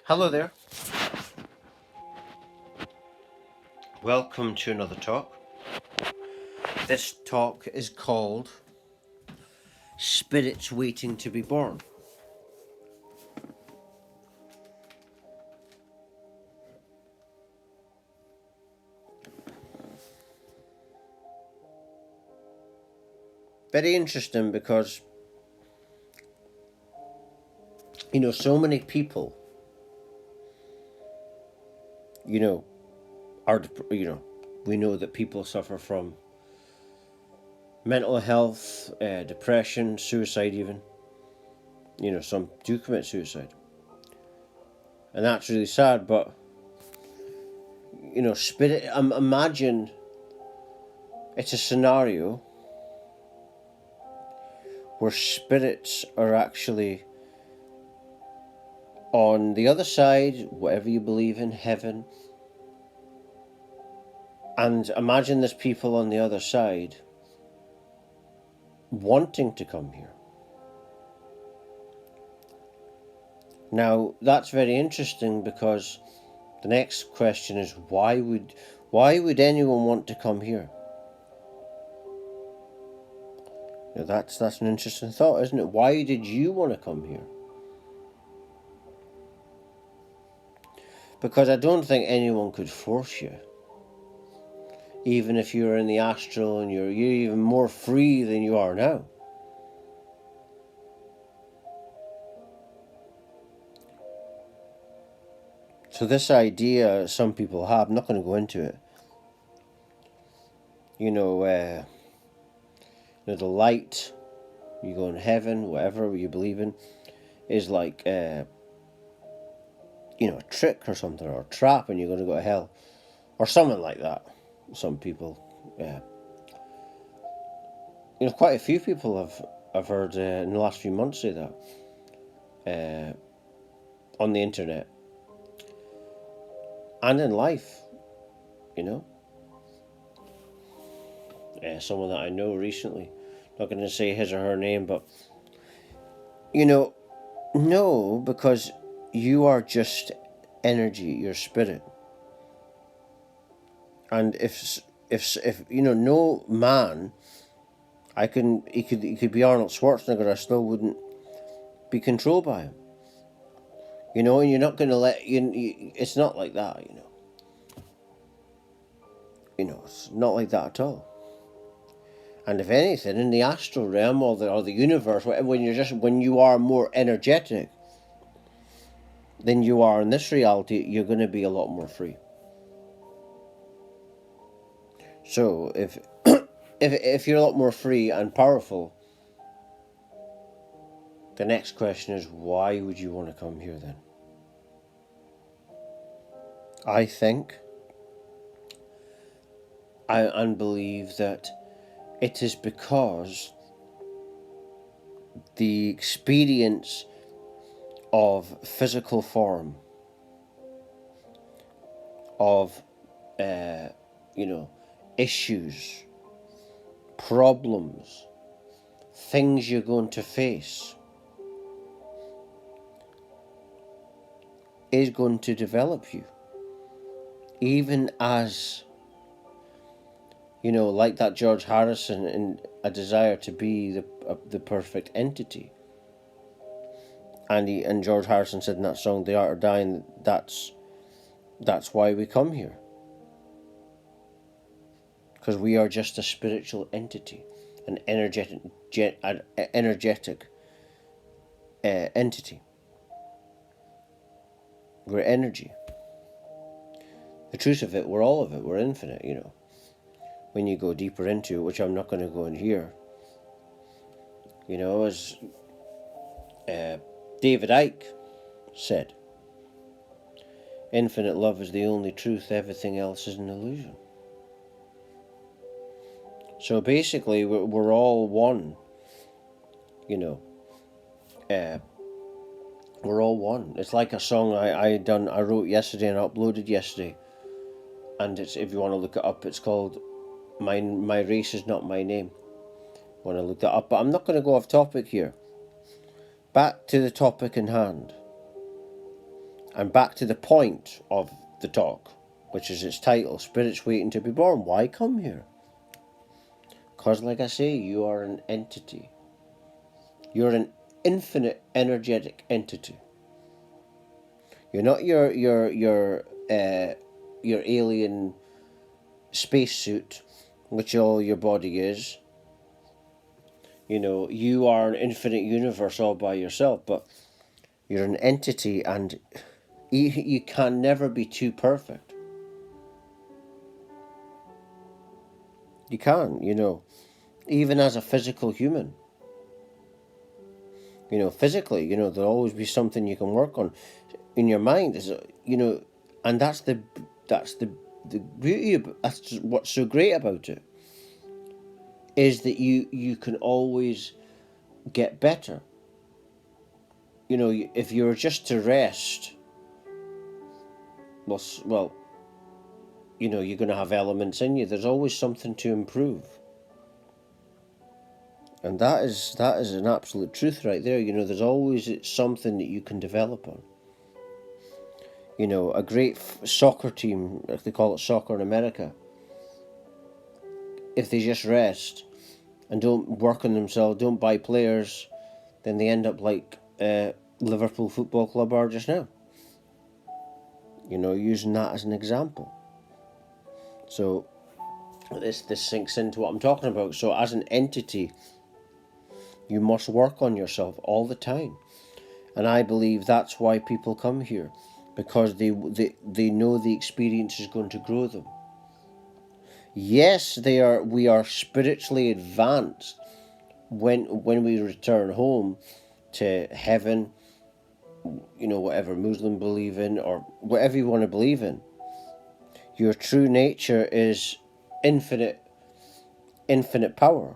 Hello there. Welcome to another talk. This talk is called Spirits Waiting to be Born. Very interesting because, so many people, are, we know that people suffer from mental health, depression, suicide even. Some do commit suicide. And that's really sad, but, imagine it's a scenario where spirits are actually on the other side, whatever you believe in, heaven. And imagine there's people on the other side wanting to come here. Now, that's very interesting because the next question is why would anyone want to come here? That's an interesting thought, isn't it? Why did you want to come here? Because I don't think anyone could force you. Even if you're in the astral and you're even more free than you are now. So this idea some people have, I'm not going to go into it. The light, you go in heaven, whatever you believe in, is like, a trick or something, or a trap, and you're going to go to hell. Or something like that. Some people, quite a few people I've heard in the last few months say that on the internet and in life, someone that I know recently, not going to say his or her name, but no, because you are just energy, your spirit, and if no man, he could be Arnold Schwarzenegger, I still wouldn't be controlled by him. And you're not going to let it's not like that. It's not like that at all. And if anything, in the astral realm or the universe, when you are more energetic than you are in this reality, you're going to be a lot more free. So if you're a lot more free and powerful, the next question is, why would you want to come here then? I think and believe that it is because the experience of physical form, of issues, problems, things you're going to face, is going to develop you. Even as, like that George Harrison in A Desire to Be the Perfect Entity. And George Harrison said in that song, The Art of Dying, that's why we come here. Because we are just a spiritual entity, an energetic entity. We're energy. The truth of it, we're all of it. We're infinite, When you go deeper into it, which I'm not going to go in here, as David Icke said, infinite love is the only truth, everything else is an illusion. So basically, we're all one, we're all one. It's like a song I wrote yesterday and uploaded yesterday, and it's, if you want to look it up, it's called My Race Is Not My Name. Want to look that up, but I'm not going to go off topic here. Back to the topic in hand. And back to the point of the talk, which is its title, Spirits Waiting to be Born. Why come here? Because, like I say, you are an entity. You're an infinite energetic entity. You're not your alien spacesuit, which all your body is. You are an infinite universe all by yourself, but you're an entity, and you can never be too perfect. You can't, even as a physical human. Physically, there'll always be something you can work on. In your mind, and that's the beauty of it. That's what's so great about it, is that you can always get better. If you were just to rest, well, you're going to have elements in you. There's always something to improve. And that is an absolute truth right there. There's always something that you can develop on. A great soccer team, if they call it soccer in America, if they just rest and don't work on themselves, don't buy players, then they end up like Liverpool Football Club are just now. Using that as an example. So this sinks into what I'm talking about. So as an entity, you must work on yourself all the time. And I believe that's why people come here, because they know the experience is going to grow them. Yes, we are spiritually advanced when we return home to heaven, whatever Muslim believe in, or whatever you want to believe in. Your true nature is infinite power.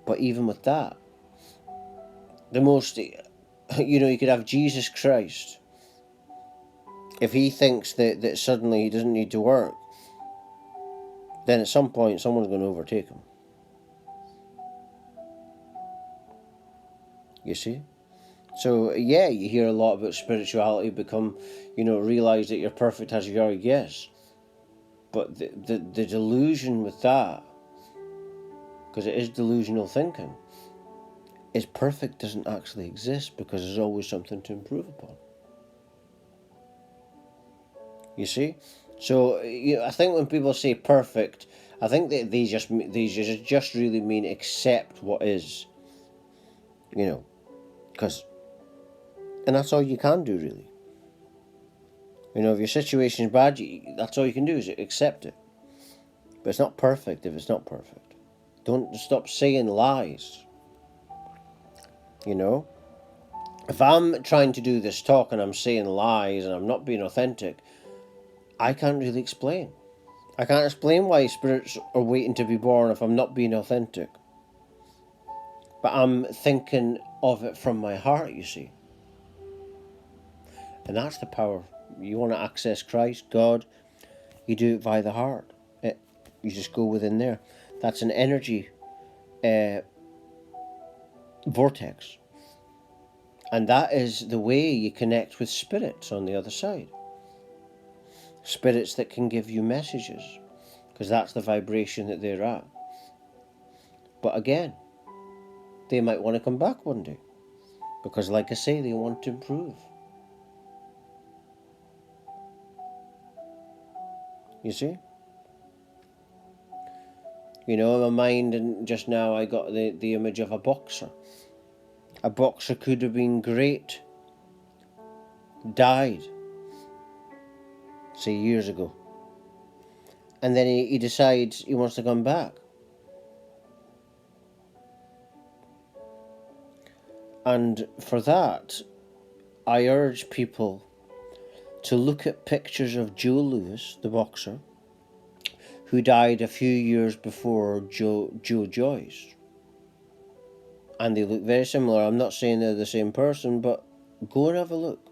But even with that, you could have Jesus Christ. If he thinks that suddenly he doesn't need to work, then at some point someone's going to overtake him. You see? So yeah, you hear a lot about spirituality, realize that you're perfect as you are, yes. But the delusion with that, because it is delusional thinking, is perfect doesn't actually exist, because there's always something to improve upon. You see? So I think when people say perfect, I think that they just really mean accept what is. Because, and that's all you can do, really. If your situation is bad, that's all you can do is accept it. But it's not perfect if it's not perfect. Don't stop saying lies. If I'm trying to do this talk and I'm saying lies and I'm not being authentic, I can't really explain. I can't explain why spirits are waiting to be born if I'm not being authentic. But I'm thinking of it from my heart, you see. And that's the power. You want to access Christ, God, you do it via the heart. You just go within there. That's an energy vortex. And that is the way you connect with spirits on the other side. Spirits that can give you messages, because that's the vibration that they're at. But again, they might want to come back one day, because like I say, they want to improve. You see? In my mind, and just now I got the image of a boxer. A boxer could have been great, died, say years ago, and then he decides he wants to come back. And for that, I urge people to look at pictures of Joe Louis, the boxer, who died a few years before Joe Joyce. And they look very similar. I'm not saying they're the same person, but go and have a look.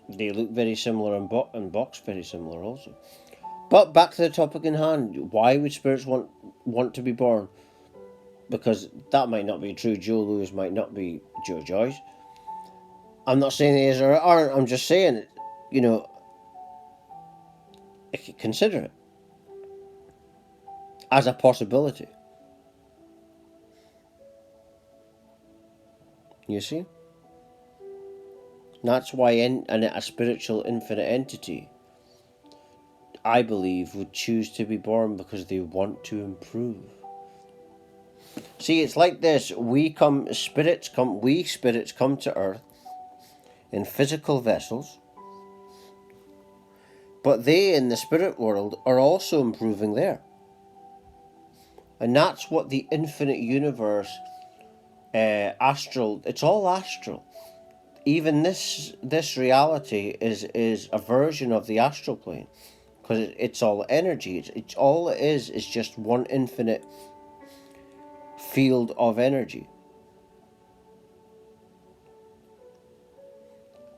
They look very similar and box very similar also. But back to the topic in hand. Why would spirits want to be born? because that might not be true. Joe Lewis might not be Joe Joyce. I'm not saying they is or aren't. I'm just saying, you know, consider it as a possibility. You see? That's why a spiritual infinite entity, I believe, would choose to be born because they want to improve. See, it's like this. We spirits come to Earth in physical vessels, but they in the spirit world are also improving there. And that's what the infinite universe, astral, it's all astral. Even this reality is a version of the astral plane, because it's all energy. It's all it is just one infinite field of energy.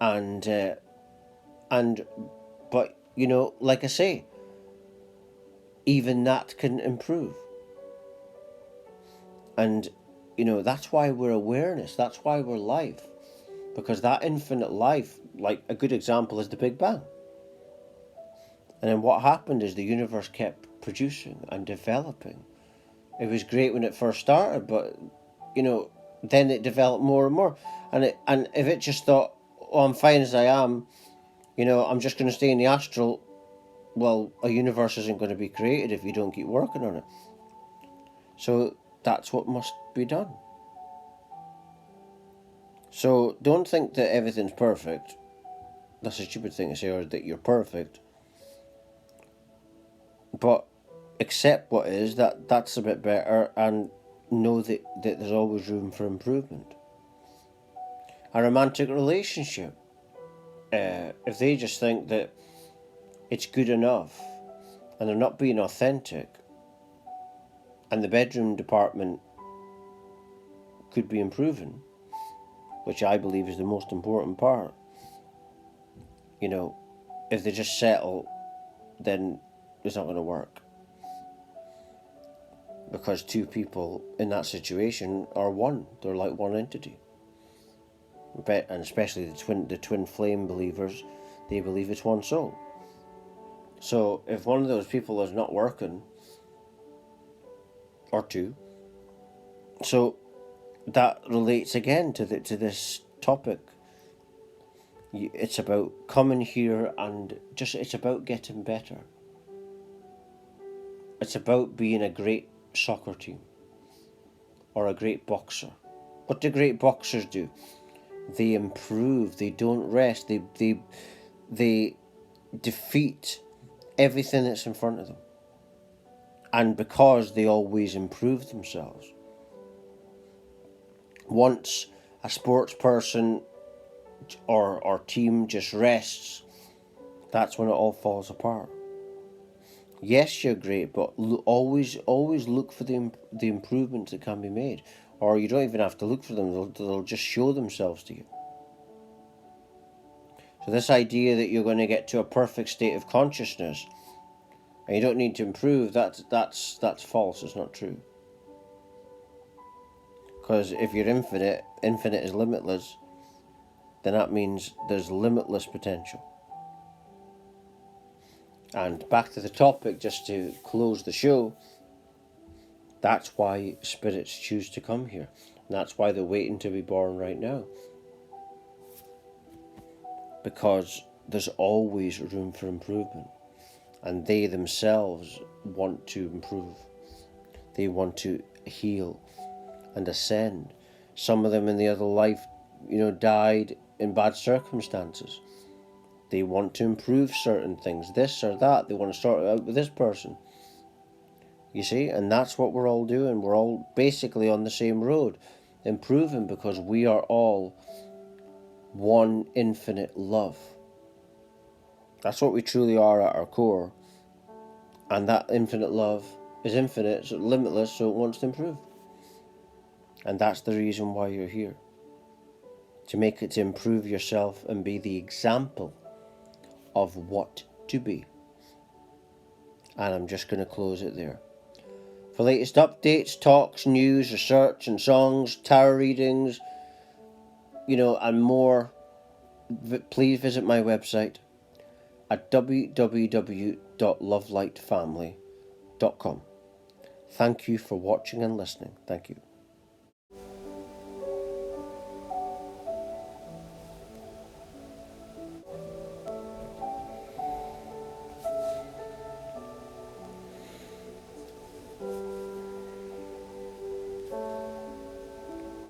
And but you know, like I say, even that can improve. And you know, that's why we're awareness, that's why we're life, because that infinite life, like a good example is the Big Bang. And then what happened is the universe kept producing and developing. It was great when it first started, but you know, then it developed more and more. And if it just thought, oh, I'm fine as I am, you know, I'm just going to stay in the astral, well, a universe isn't going to be created if you don't keep working on it. So that's what must be done. So don't think that everything's perfect. That's a stupid thing to say, or that you're perfect. But accept what is, that's a bit better, and know that there's always room for improvement. A romantic relationship, if they just think that it's good enough and they're not being authentic, and the bedroom department could be improving, which I believe is the most important part, you know, if they just settle, then it's not going to work. Because two people in that situation are one. They're like one entity. And especially the twin flame believers, they believe it's one soul. So if one of those people is not working, or two, so that relates again to this topic. It's about coming here and it's about getting better. It's about being a great soccer team or a great boxer. What do great boxers do? They improve. They don't rest. They defeat everything that's in front of them. And because they always improve themselves. Once a sports person or team just rests, that's when it all falls apart. Yes, you're great, but always look for the improvements that can be made. Or you don't even have to look for them, they'll just show themselves to you. So this idea that you're going to get to a perfect state of consciousness and you don't need to improve, that's false, it's not true. Because if you're infinite is limitless, then that means there's limitless potential. And back to the topic, just to close the show, that's why spirits choose to come here. And that's why they're waiting to be born right now. Because there's always room for improvement. And they themselves want to improve. They want to heal and ascend. Some of them in the other life, died in bad circumstances. They want to improve certain things, this or that. They want to start out with this person. You see, and that's what we're all doing. We're all basically on the same road, improving, because we are all one infinite love. That's what we truly are at our core. And that infinite love is infinite, so limitless, so it wants to improve. And that's the reason why you're here. To improve yourself and be the example of what to be. And I'm just going to close it there. For latest updates, talks, news, research and songs, tarot readings, and more, please visit my website at www.lovelightfamily.com. Thank you for watching and listening. Thank you.